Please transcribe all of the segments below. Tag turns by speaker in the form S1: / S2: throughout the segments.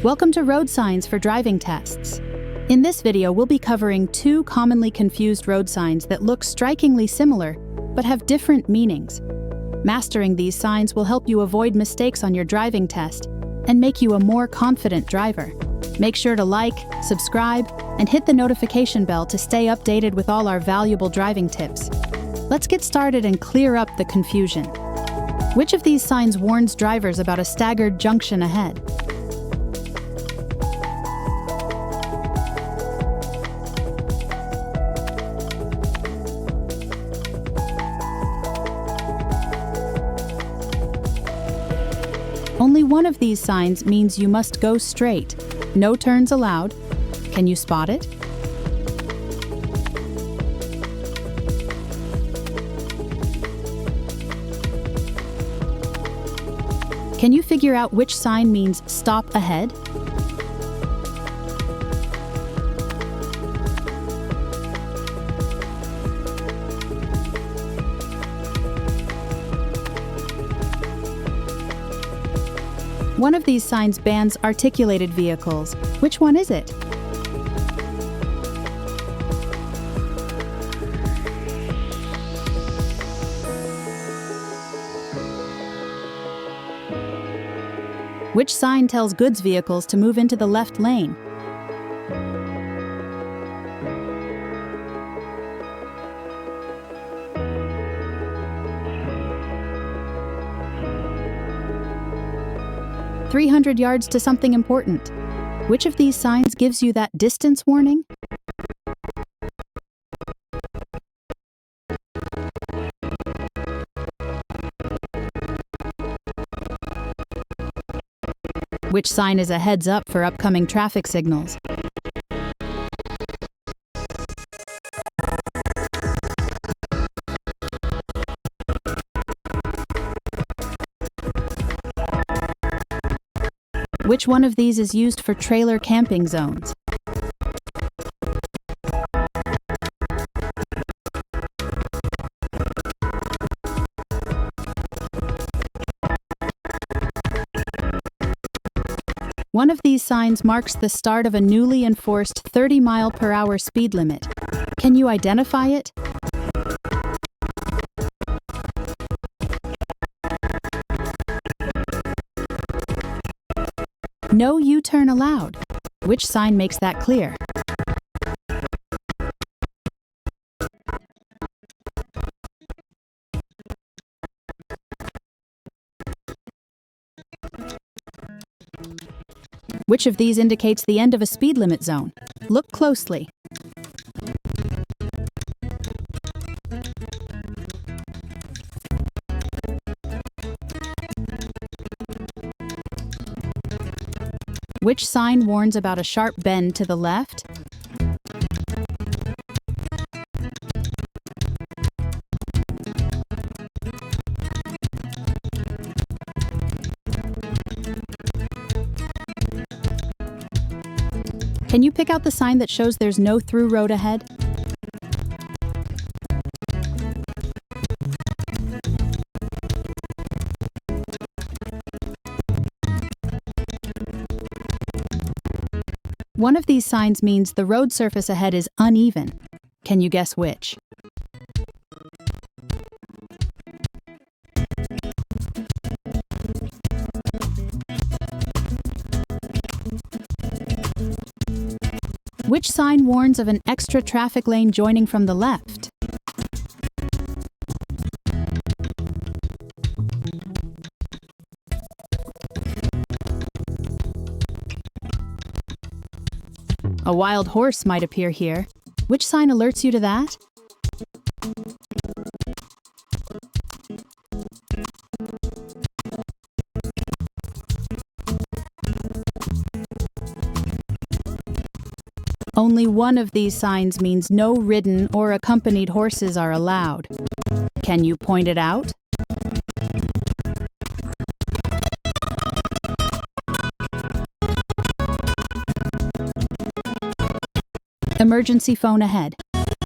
S1: Welcome to Road Signs for Driving Tests. In this video, we'll be covering two commonly confused road signs that look strikingly similar, but have different meanings. Mastering these signs will help you avoid mistakes on your driving test and make you a more confident driver. Make sure to like, subscribe, and hit the notification bell to stay updated with all our valuable driving tips. Let's get started and clear up the confusion. Which of these signs warns drivers about a staggered junction ahead? Only one of these signs means you must go straight. No turns allowed. Can you spot it? Can you figure out which sign means stop ahead? One of these signs bans articulated vehicles. Which one is it? Which sign tells goods vehicles to move into the left lane? "300 yards to something important." Which of these signs gives you that distance warning? Which sign is a heads up for upcoming traffic signals? Which one of these is used for trailer camping zones? One of these signs marks the start of a newly enforced 30-mile-per-hour speed limit. Can you identify it? No U-turn allowed. Which sign makes that clear? Which of these indicates the end of a speed limit zone? Look closely. Which sign warns about a sharp bend to the left? Can you pick out the sign that shows there's no through road ahead? One of these signs means the road surface ahead is uneven. Can you guess which? Which sign warns of an extra traffic lane joining from the left? A wild horse might appear here. Which sign alerts you to that? Only one of these signs means no ridden or accompanied horses are allowed. Can you point it out? Emergency phone ahead.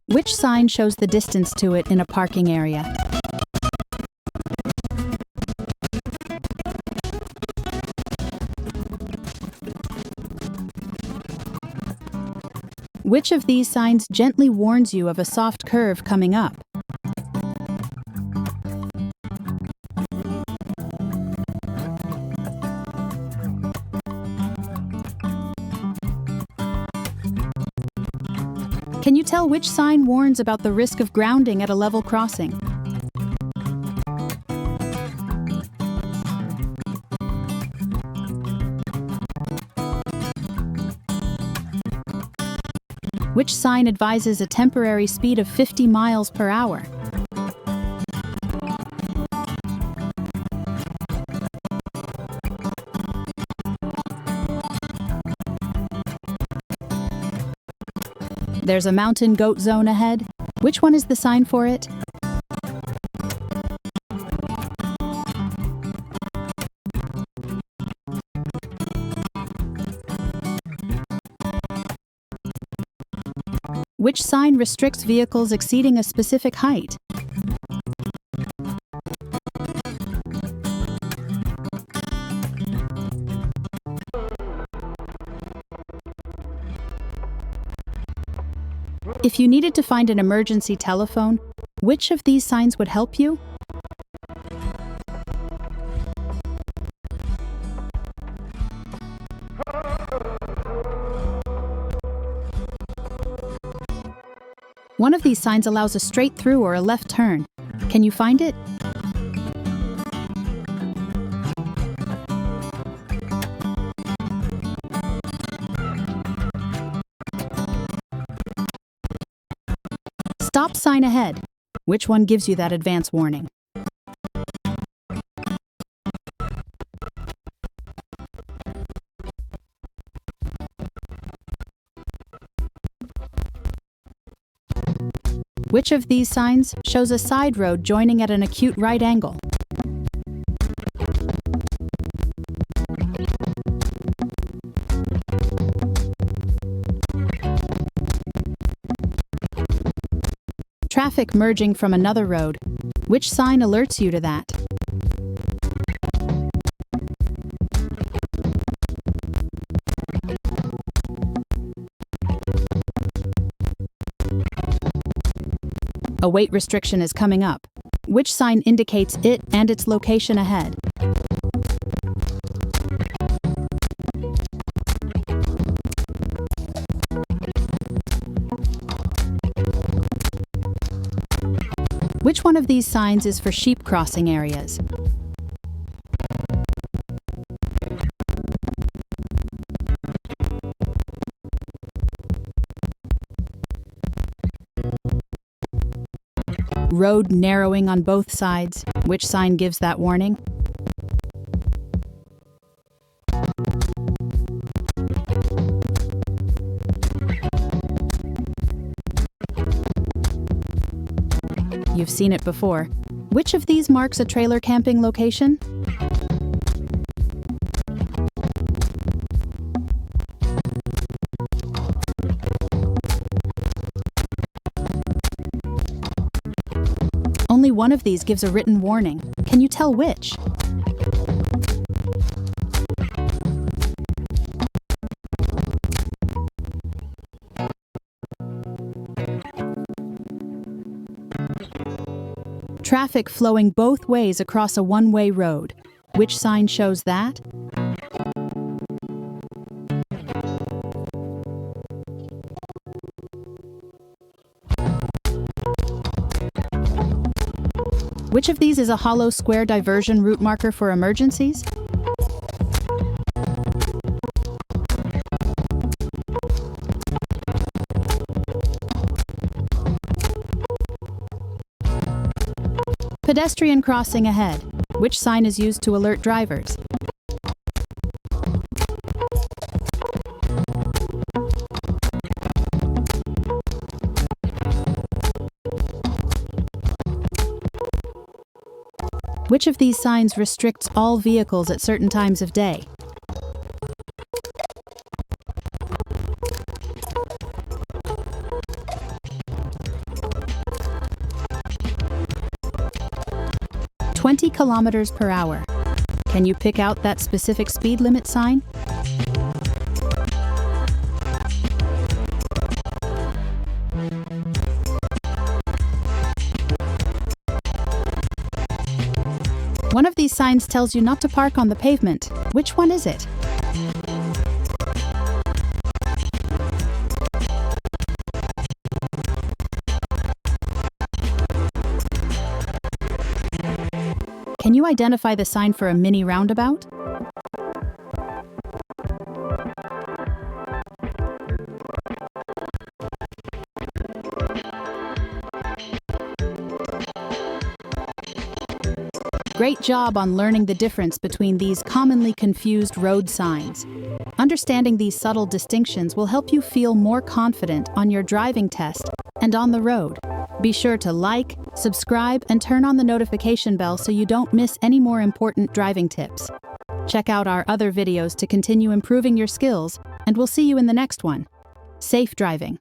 S1: Which sign shows the distance to it in a parking area? Which of these signs gently warns you of a soft curve coming up? Can you tell which sign warns about the risk of grounding at a level crossing? Which sign advises a temporary speed of 50 miles per hour? There's a mountain goat zone ahead. Which one is the sign for it? Which sign restricts vehicles exceeding a specific height? If you needed to find an emergency telephone, which of these signs would help you? One of these signs allows a straight through or a left turn. Can you find it? Stop sign ahead. Which one gives you that advance warning? Which of these signs shows a side road joining at an acute right angle? Traffic merging from another road. Which sign alerts you to that? A weight restriction is coming up. Which sign indicates it and its location ahead? Which one of these signs is for sheep crossing areas? Road narrowing on both sides. Which sign gives that warning? You've seen it before. Which of these marks a trailer camping location? Only one of these gives a written warning. Can you tell which? Traffic flowing both ways across a one-way road. Which sign shows that? Which of these is a hollow square diversion route marker for emergencies? Pedestrian crossing ahead. Which sign is used to alert drivers? Which of these signs restricts all vehicles at certain times of day? "20 kilometers per hour. Can you pick out that specific speed limit sign? One of these signs tells you not to park on the pavement. Which one is it? Can you identify the sign for a mini roundabout? Great job on learning the difference between these commonly confused road signs. Understanding these subtle distinctions will help you feel more confident on your driving test and on the road. Be sure to like, subscribe, and turn on the notification bell so you don't miss any more important driving tips. Check out our other videos to continue improving your skills, and we'll see you in the next one. Safe driving.